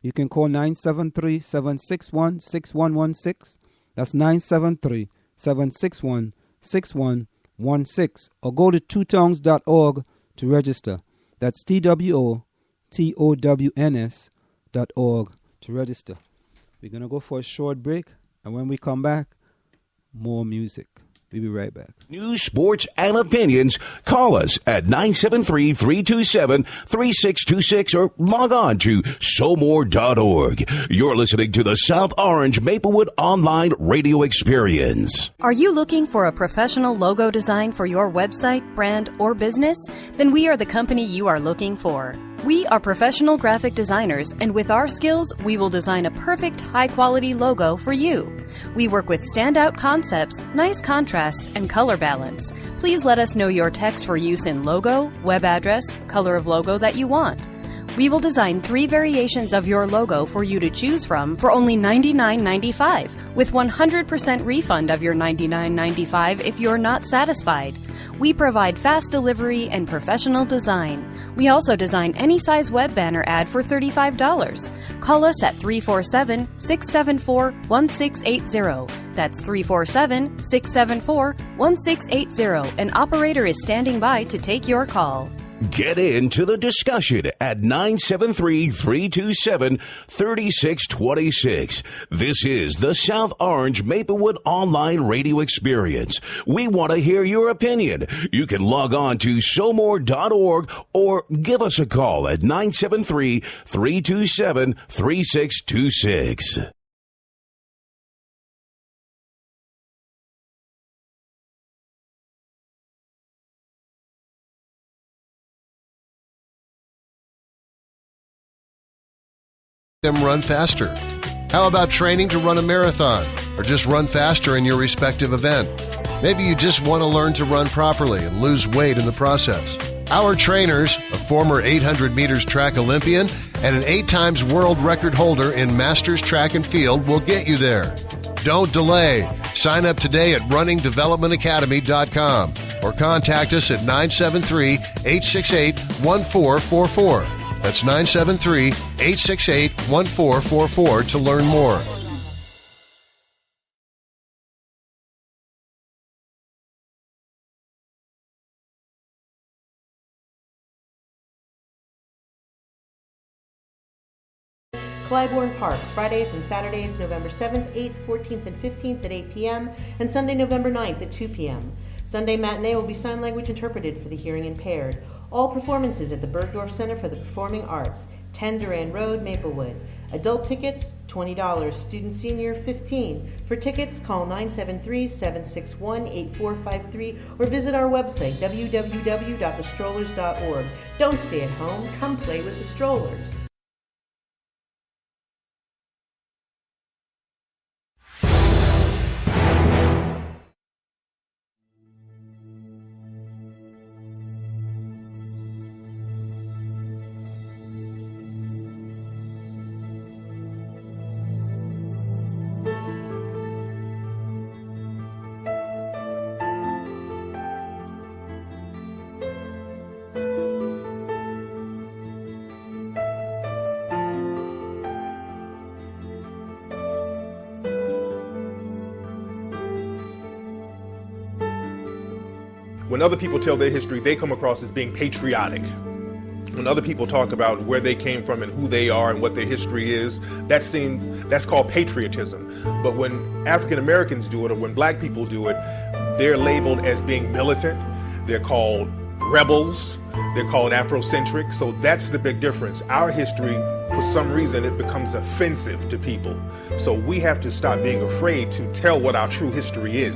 You can call 973-761-6116. That's 973-761-6116. Or go to twotongues.org to register. That's TWOTOWNS.org to register. We're going to go for a short break. And when we come back, more music. We'll be right back. News, sports, and opinions. Call us at 973-327-3626 or log on to SoMore.org. You're listening to the South Orange Maplewood Online Radio Experience. Are you looking for a professional logo design for your website, brand, or business? Then we are the company you are looking for. We are professional graphic designers, and with our skills, we will design a perfect, high-quality logo for you. We work with standout concepts, nice contrasts, and color balance. Please let us know your text for use in logo, web address, color of logo that you want. We will design 3 variations of your logo for you to choose from for only $99.95, with 100% refund of your $99.95 if you're not satisfied. We provide fast delivery and professional design. We also design any size web banner ad for $35. Call us at 347-674-1680. That's 347-674-1680. An operator is standing by to take your call. Get into the discussion at 973-327-3626. This is the South Orange Maplewood Online Radio Experience. We want to hear your opinion. You can log on to SoMore.org or give us a call at 973-327-3626. Them run faster. How about training to run a marathon or just run faster in your respective event? Maybe you just want to learn to run properly and lose weight in the process. Our trainers, a former 800 meters track Olympian and an 8 times world record holder in Masters Track and Field, will get you there. Don't delay. Sign up today at runningdevelopmentacademy.com or contact us at 973-868-1444. That's 973-868-1444 to learn more. Clybourne Park, Fridays and Saturdays, November 7th, 8th, 14th, and 15th at 8 p.m., and Sunday, November 9th at 2 p.m. Sunday matinee will be sign language interpreted for the hearing impaired. All performances at the Bergdorf Center for the Performing Arts, 10 Duran Road, Maplewood. Adult tickets, $20. Student senior, $15. For tickets, call 973-761-8453 or visit our website, www.thestrollers.org. Don't stay at home. Come play with the Strollers. When other people tell their history, they come across as being patriotic. When other people talk about where they came from and who they are and what their history is, that's called patriotism. But when African Americans do it, or when black people do it, they're labeled as being militant. They're called rebels. They're called Afrocentric. So that's the big difference. Our history, for some reason, it becomes offensive to people. So we have to stop being afraid to tell what our true history is.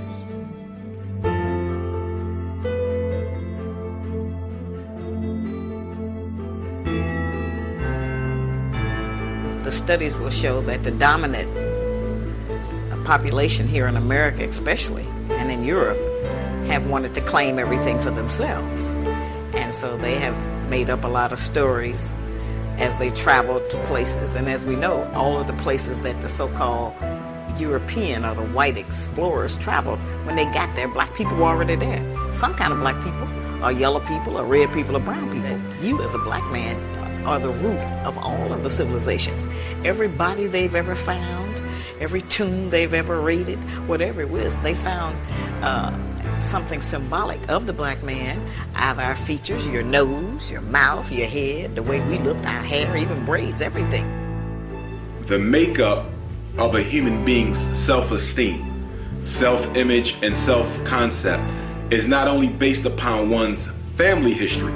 The studies will show that the dominant population here in America especially, and in Europe, have wanted to claim everything for themselves. And so they have made up a lot of stories as they travel to places. And as we know, all of the places that the so-called European or the white explorers traveled, when they got there, black people were already there. Some kind of black people, or yellow people, or red people, or brown people. You as a black man are the root of all of the civilizations. Every body they've ever found, every tomb they've ever raided, whatever it was, they found something symbolic of the black man, either our features, your nose, your mouth, your head, the way we looked, our hair, even braids, everything. The makeup of a human being's self-esteem, self-image, and self-concept is not only based upon one's family history,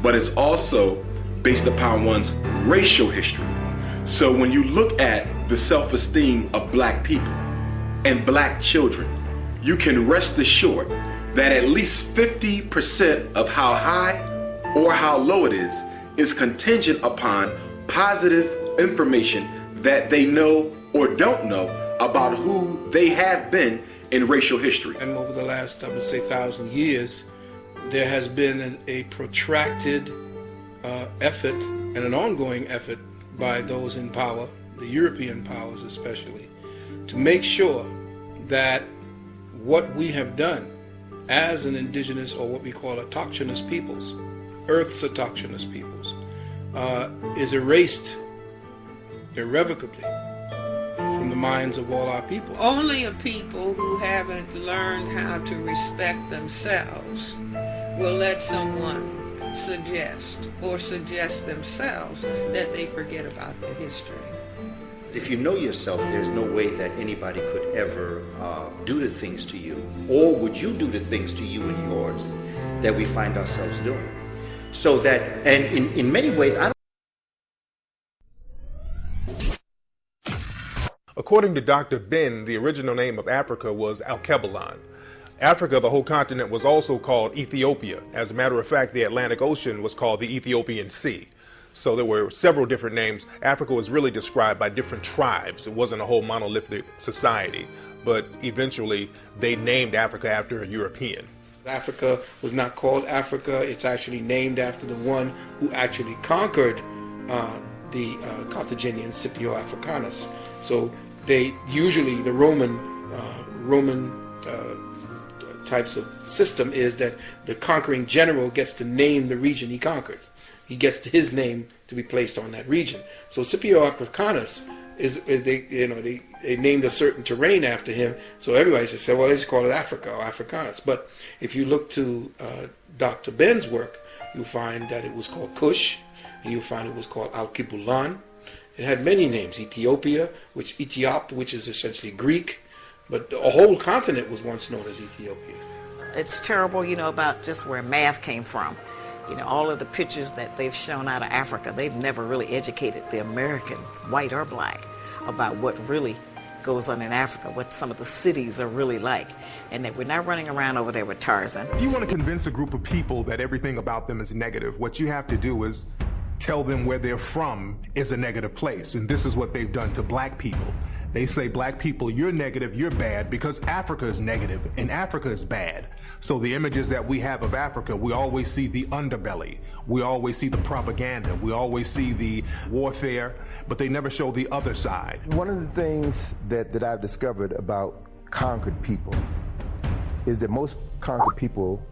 but it's also based upon one's racial history. So when you look at the self-esteem of black people and black children, you can rest assured that at least 50% of how high or how low it is contingent upon positive information that they know or don't know about who they have been in racial history. And over the last, I would say, 1,000 years, there has been a protracted effort and an ongoing effort by those in power, the European powers especially, to make sure that what we have done as an indigenous, or what we call autochthonous peoples, Earth's autochthonous peoples, is erased irrevocably from the minds of all our people. Only a people who haven't learned how to respect themselves will let someone suggest themselves that they forget about their history. If you know yourself, there's no way that anybody could ever do the things to you, or would you do the things to you and yours that we find ourselves doing. So that, and in many ways, According to Dr. Ben, the original name of Africa was Alkebulan. Africa, the whole continent, was also called Ethiopia. As a matter of fact, the Atlantic Ocean was called the Ethiopian Sea. So there were several different names. Africa was really described by different tribes. It wasn't a whole monolithic society, but eventually they named Africa after a European. Africa was not called Africa. It's actually named after the one who actually conquered the Carthaginian Scipio Africanus. So they usually, the Roman types of system is that the conquering general gets to name the region he conquered. He gets his name to be placed on that region. So Scipio Africanus they named a certain terrain after him. So everybody just said, well, let's call it Africa or Africanus. But if you look to Dr. Ben's work, you'll find that it was called Kush, and you'll find it was called Alkebulan. It had many names: Ethiopia, which is essentially Greek, but a whole continent was once known as Ethiopia. It's terrible, about just where math came from. All of the pictures that they've shown out of Africa, they've never really educated the Americans, white or black, about what really goes on in Africa, what some of the cities are really like, and that we're not running around over there with Tarzan. If you want to convince a group of people that everything about them is negative, what you have to do is tell them where they're from is a negative place, and this is what they've done to black people. They say, black people, you're negative, you're bad, because Africa is negative and Africa is bad. So the images that we have of Africa, we always see the underbelly. We always see the propaganda. We always see the warfare, but they never show the other side. One of the things that I've discovered about conquered people is that most conquered people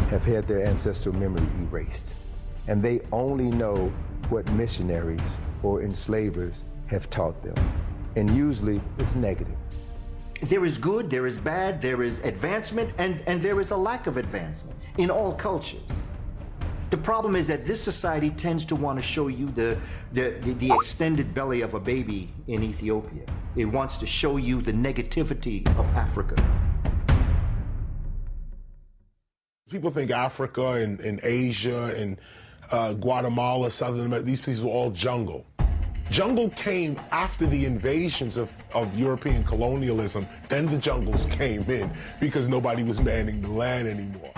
have had their ancestral memory erased. And they only know what missionaries or enslavers have taught them. And usually it's negative. there is good, there is bad, there is advancement, and there is a lack of advancement in all cultures. The problem is that this society tends to want to show you the extended belly of a baby in Ethiopia. It wants to show you the negativity of Africa. People think Africa and Asia and Guatemala, Southern America, these places were all jungle. Jungle came after the invasions of European colonialism. Then the jungles came in because nobody was manning the land anymore.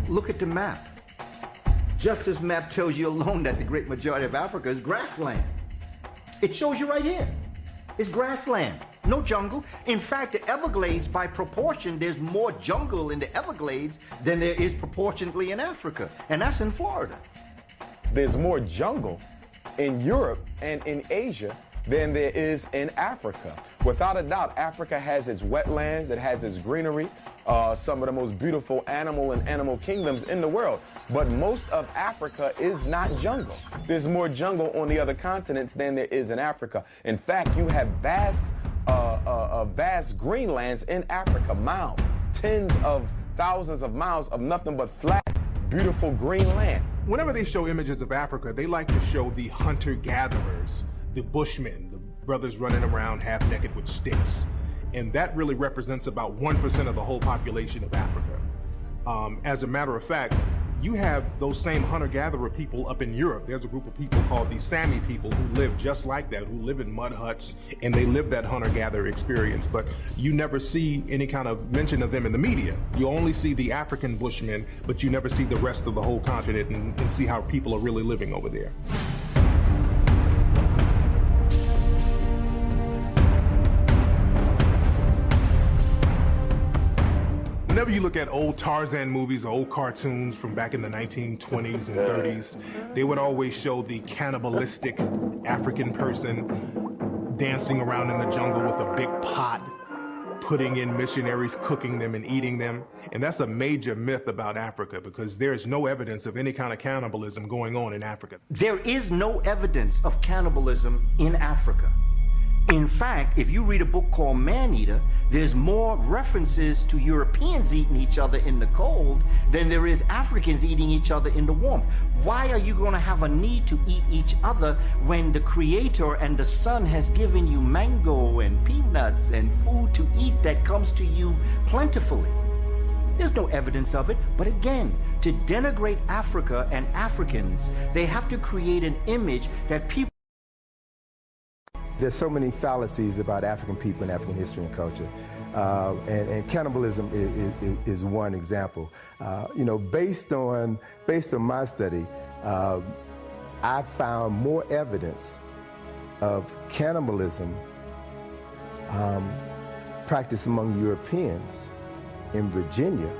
Look at the map. Just this map tells you alone that the great majority of Africa is grassland. It shows you right here. It's grassland, no jungle. In fact, the Everglades, by proportion, there's more jungle in the Everglades than there is proportionately in Africa, and that's in Florida. There's more jungle in Europe and in Asia than there is in Africa. Without a doubt, Africa has its wetlands, it has its greenery, some of the most beautiful animal kingdoms in the world. But most of Africa is not jungle. There's more jungle on the other continents than there is in Africa. In fact, you have vast greenlands in Africa, miles, tens of thousands of miles of nothing but flat, beautiful green land. Whenever they show images of Africa, they like to show the hunter-gatherers, the bushmen, the brothers running around half naked with sticks. And that really represents about 1% of the whole population of Africa. As a matter of fact, you have those same hunter-gatherer people up in Europe. There's a group of people called the Sami people who live just like that, who live in mud huts, and they live that hunter-gatherer experience. But you never see any kind of mention of them in the media. You only see the African Bushmen, but you never see the rest of the whole continent and see how people are really living over there. Whenever you look at old Tarzan movies, old cartoons from back in the 1920s and 30s, they would always show the cannibalistic African person dancing around in the jungle with a big pot, putting in missionaries, cooking them and eating them. And that's a major myth about Africa because there's no evidence of any kind of cannibalism going on in Africa. There is no evidence of cannibalism in Africa. In fact, if you read a book called Man-Eater, there's more references to Europeans eating each other in the cold than there is Africans eating each other in the warmth. Why are you going to have a need to eat each other when the Creator and the Son has given you mango and peanuts and food to eat that comes to you plentifully? There's no evidence of it, but again, to denigrate Africa and Africans, they have to create an image that people... There's so many fallacies about African people and African history and culture, and cannibalism is one example. Based on my study, I found more evidence of cannibalism practiced among Europeans in Virginia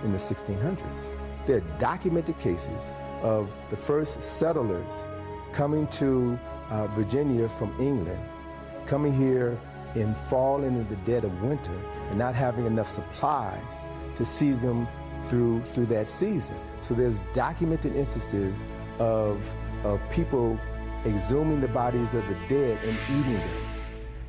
in the 1600s. There are documented cases of the first settlers coming to Virginia from England, coming here in fall and in the dead of winter and not having enough supplies to see them through that season. So there's documented instances of people exhuming the bodies of the dead and eating them.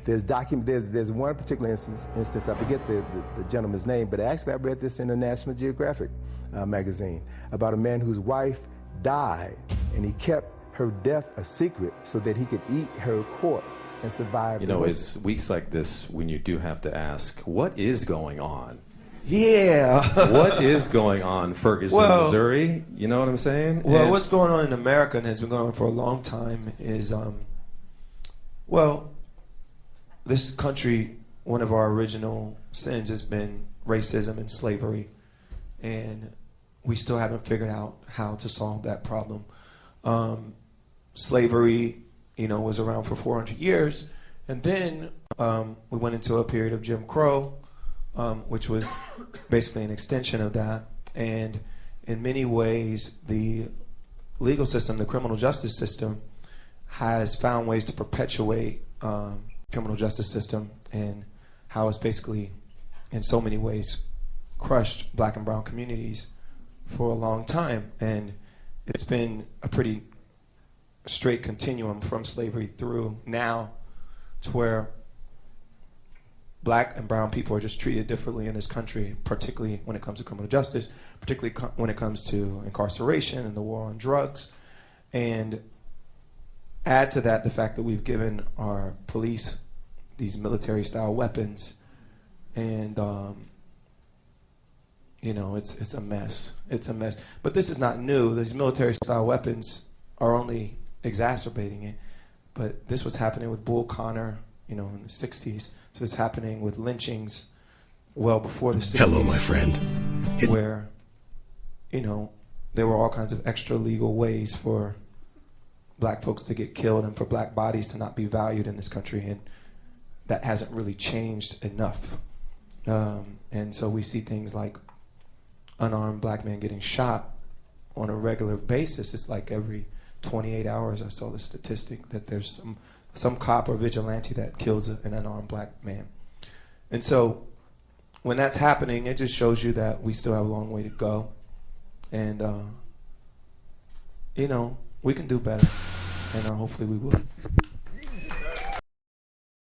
There's one particular instance, I forget the gentleman's name, but actually I read this in a National Geographic magazine about a man whose wife died and he kept her death a secret so that he could eat her corpse and survive. It's weeks like this when you do have to ask, what is going on? Yeah. What is going on, Ferguson, Missouri? You know what I'm saying? Well, what's going on in America and has been going on for a long time is, this country, one of our original sins has been racism and slavery, and we still haven't figured out how to solve that problem. Slavery, was around for 400 years, and then we went into a period of Jim Crow, which was basically an extension of that. And in many ways, the legal system, the criminal justice system, has found ways to perpetuate criminal justice system and how it's basically, in so many ways, crushed black and brown communities for a long time. And it's been a pretty straight continuum from slavery through now to where black and brown people are just treated differently in this country, particularly when it comes to criminal justice, particularly when it comes to incarceration and the war on drugs. And add to that the fact that we've given our police these military-style weapons, and it's a mess. It's a mess. But this is not new. These military-style weapons are only exacerbating it. But this was happening with Bull Connor, in the 60s. So it's happening with lynchings well before the 60s. Hello, my friend. Where, there were all kinds of extra legal ways for black folks to get killed and for black bodies to not be valued in this country. And that hasn't really changed enough. And so we see things like unarmed black men getting shot on a regular basis. It's like every 28 hours I saw the statistic that there's some cop or vigilante that kills an unarmed black man. And so when that's happening, it just shows you that we still have a long way to go. And, you know, we can do better. And hopefully we will.